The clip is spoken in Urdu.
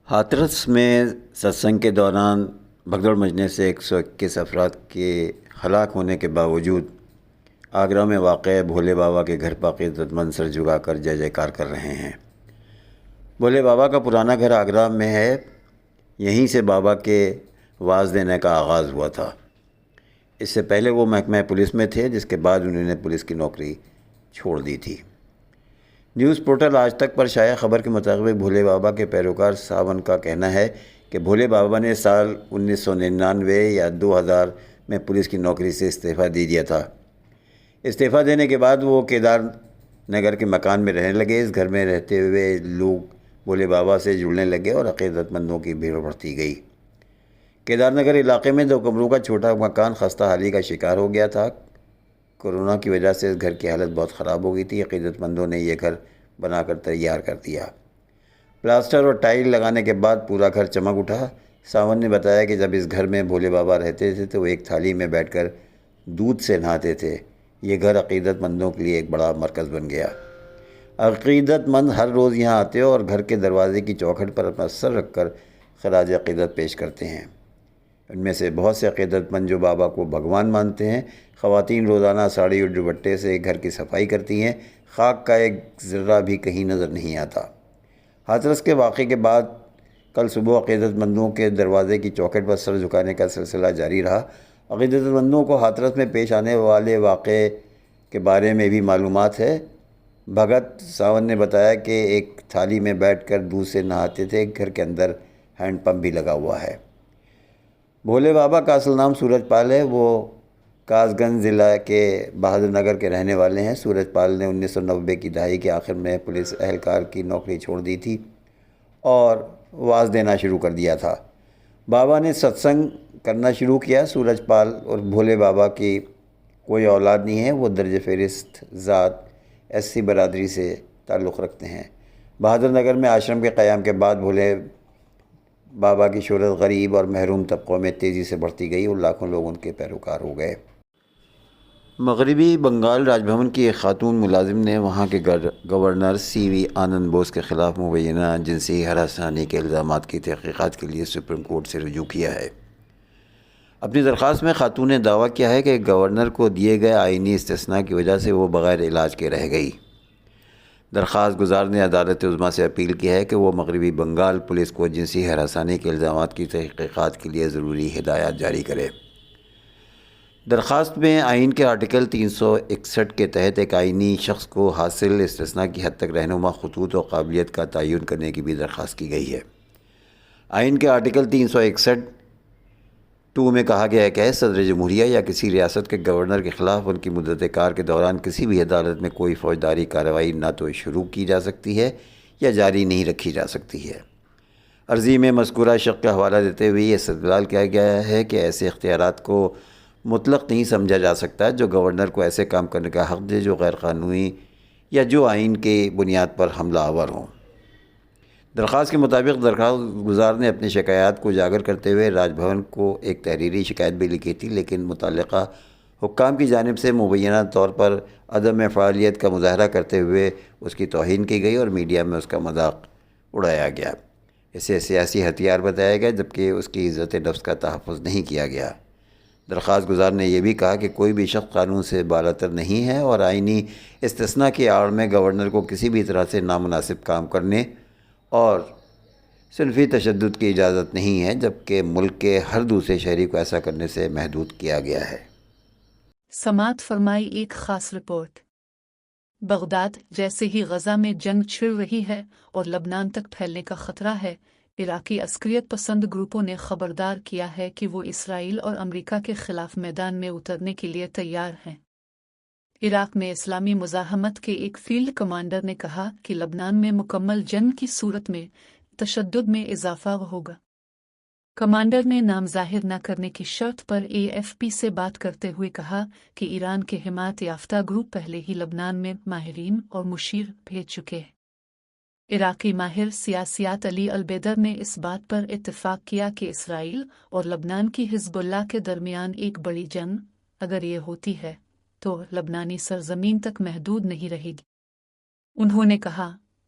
ہاتھرس میں ستسنگ کے دوران بھگدڑ مچنے سے 121 افراد کے ہلاک ہونے کے باوجود آگرہ میں واقع بھولے بابا کے گھر پر عقیدت مند سر جھکا کر جے جے کار کر رہے ہیں۔ بھولے بابا کا پرانا گھر آگرہ میں ہے، یہیں سے بابا کے واز دینے کا آغاز ہوا تھا۔ اس سے پہلے وہ محکمہ پولیس میں تھے، جس کے بعد انہوں نے پولیس کی نوکری چھوڑ دی تھی۔ نیوز پورٹل آج تک پر شائع خبر کے مطابق بھولے بابا کے پیروکار ساون کا کہنا ہے کہ بھولے بابا نے سال 1999 یا 2000 میں پولیس کی نوکری سے استعفیٰ دے دیا تھا۔ استعفیٰ دینے کے بعد وہ کیدار نگر کے مکان میں رہنے لگے۔ اس گھر میں رہتے ہوئے لوگ بھولے بابا سے جڑنے لگے اور عقیدت مندوں کی بھیڑ بڑھتی گئی۔ کیدار نگر علاقے میں 2 کمروں کا چھوٹا مکان خستہ حالی کا شکار ہو گیا تھا۔ کورونا کی وجہ سے اس گھر کی حالت بہت خراب ہو گئی تھی۔ عقیدت مندوں نے یہ گھر بنا کر تیار کر دیا۔ پلاسٹر اور ٹائل لگانے کے بعد پورا گھر چمک اٹھا۔ ساون نے بتایا کہ جب اس گھر میں بھولے بابا رہتے تھے تو وہ ایک تھالی میں بیٹھ کر دودھ سے نہاتے تھے۔ یہ گھر عقیدت مندوں کے لیے ایک بڑا مرکز بن گیا۔ عقیدت مند ہر روز یہاں آتے اور گھر کے دروازے کی چوکھٹ پر اپنا سر رکھ کر خراج عقیدت پیش کرتے ہیں۔ ان میں سے بہت سے عقیدت مند جو بابا کو بھگوان مانتے ہیں۔ خواتین روزانہ ساڑی اور دوپٹے سے گھر کی صفائی کرتی ہیں۔ خاک کا ایک ذرہ بھی کہیں نظر نہیں آتا۔ ہاتھرس کے واقعے کے بعد کل صبح عقیدت مندوں کے دروازے کی چوکھٹ پر سر جھکانے کا سلسلہ جاری رہا۔ عقیدت مندوں کو ہاتھرس میں پیش آنے والے واقعے کے بارے میں بھی معلومات ہے۔ بھگت ساون نے بتایا کہ ایک تھالی میں بیٹھ کر دودھ سے نہاتے تھے۔ گھر کے اندر ہینڈ پمپ بھی لگا ہوا ہے۔ بھولے بابا کا اصل نام سورج پال ہے۔ وہ کاس گنج ضلع کے بہادر نگر کے رہنے والے ہیں۔ سورج پال نے 1990 کی دہائی کے آخر میں پولیس اہلکار کی نوکری چھوڑ دی تھی اور واز دینا شروع کر دیا تھا۔ بابا نے ستسنگ کرنا شروع کیا۔ سورج پال اور بھولے بابا کی کوئی اولاد نہیں ہے۔ وہ درجہ فہرست ذات SC برادری سے تعلق رکھتے ہیں۔ بہادر نگر میں آشرم کے قیام کے بعد بھولے بابا کی شہرت غریب اور محروم طبقوں میں تیزی سے بڑھتی گئی اور لاکھوں لوگ ان کے پیروکار ہو گئے۔ مغربی بنگال راج بھون کی ایک خاتون ملازم نے وہاں کے گورنر CV آنند بوس کے خلاف مبینہ جنسی ہراسانی کے الزامات کی تحقیقات کے لیے سپریم کورٹ سے رجوع کیا ہے۔ اپنی درخواست میں خاتون نے دعویٰ کیا ہے کہ گورنر کو دیے گئے آئینی استثناء کی وجہ سے وہ بغیر علاج کے رہ گئی۔ درخواست گزار نے عدالت عظمیٰ سے اپیل کی ہے کہ وہ مغربی بنگال پولیس کو جنسی ہراسانی کے الزامات کی تحقیقات کے لیے ضروری ہدایات جاری کرے۔ درخواست میں آئین کے آرٹیکل 361 کے تحت ایک آئینی شخص کو حاصل استثناء کی حد تک رہنما خطوط و قابلیت کا تعین کرنے کی بھی درخواست کی گئی ہے۔ آئین کے آرٹیکل 361(2) میں کہا گیا ہے کہ صدر جمہوریہ یا کسی ریاست کے گورنر کے خلاف ان کی مدت کار کے دوران کسی بھی عدالت میں کوئی فوجداری کارروائی نہ تو شروع کی جا سکتی ہے یا جاری نہیں رکھی جا سکتی ہے۔ عرضی میں مذکورہ شق کا حوالہ دیتے ہوئے یہ استدلال کیا گیا ہے کہ ایسے اختیارات کو مطلق نہیں سمجھا جا سکتا جو گورنر کو ایسے کام کرنے کا حق دے جو غیر قانونی یا جو آئین کے بنیاد پر حملہ آور ہوں۔ درخواست کے مطابق درخواست گزار نے اپنی شکایات کو اجاگر کرتے ہوئے راج بھون کو ایک تحریری شکایت بھی لکھی تھی، لیکن متعلقہ حکام کی جانب سے مبینہ طور پر عدم فعالیت کا مظاہرہ کرتے ہوئے اس کی توہین کی گئی اور میڈیا میں اس کا مذاق اڑایا گیا۔ اسے سیاسی ہتھیار بتایا گیا جبکہ اس کی عزت نفس کا تحفظ نہیں کیا گیا۔ درخواست گزار نے یہ بھی کہا کہ کوئی بھی شخص قانون سے بالاتر نہیں ہے اور آئینی استثناء کی آڑ میں گورنر کو کسی بھی طرح سے نامناسب کام کرنے اور صنفی تشدد کی اجازت نہیں ہے، جبکہ ملک کے ہر دوسرے شہری کو ایسا کرنے سے محدود کیا گیا ہے۔ سماعت فرمائی ایک خاص رپورٹ۔ بغداد جیسے ہی غزہ میں جنگ چھڑ رہی ہے اور لبنان تک پھیلنے کا خطرہ ہے، عراقی عسکریت پسند گروپوں نے خبردار کیا ہے کہ وہ اسرائیل اور امریکہ کے خلاف میدان میں اترنے کے لیے تیار ہیں۔ عراق میں اسلامی مزاحمت کے ایک فیلڈ کمانڈر نے کہا کہ لبنان میں مکمل جنگ کی صورت میں تشدد میں اضافہ ہوگا۔ کمانڈر نے نام ظاہر نہ کرنے کی شرط پر AFP سے بات کرتے ہوئے کہا کہ ایران کے حمایت یافتہ گروپ پہلے ہی لبنان میں ماہرین اور مشیر بھیج چکے ہیں۔ عراقی ماہر سیاسیات علی البیدر نے اس بات پر اتفاق کیا کہ اسرائیل اور لبنان کی حزب اللہ کے درمیان ایک بڑی جنگ اگر یہ ہوتی ہے تو لبنانی سرزمین تک محدود نہیں رہے گی۔ انہوں نے کہا